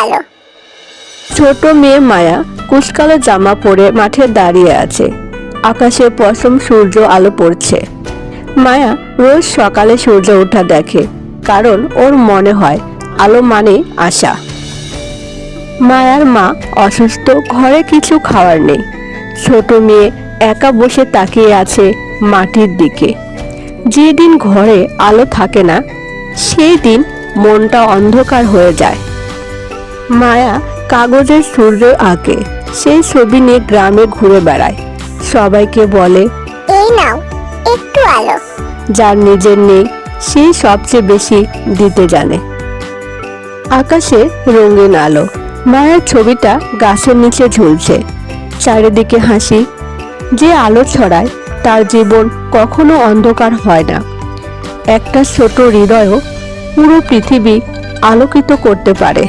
আলো। ছোট মেয়ে মায়া কুচকালো জামা পরে মাঠে দাঁড়িয়ে আছে। আকাশে পশম সূর্য আলো পড়ছে। মায়া রোজ সকালে সূর্য ওঠা দেখে, কারণ ওর মনে হয় আলো মানে আশা। মায়ার মা অসুস্থ, ঘরে কিছু খাওয়ার নেই। ছোট মেয়ে একা বসে তাকিয়ে আছে মাটির দিকে। যেদিন ঘরে আলো থাকে না, সেই দিন মনটা অন্ধকার হয়ে যায়। মায়া কাগজের সূর্য আঁকে, সেই ছবি নিয়ে গ্রামে ঘুরে বেড়ায়। সবাইকে বলে, এই নাও একটু আলো। যার নিজের নেই সেই সবচেয়ে বেশি দিতে জানে। আকাশে রঙিন আলো, মায়ের ছবিটা গাছের নিচে ঝুলছে। চারিদিকে হাসি। যে আলো ছড়ায় তার জীবন কখনো অন্ধকার হয় না। একটা ছোট হৃদয়ও পুরো পৃথিবী আলোকিত করতে পারে।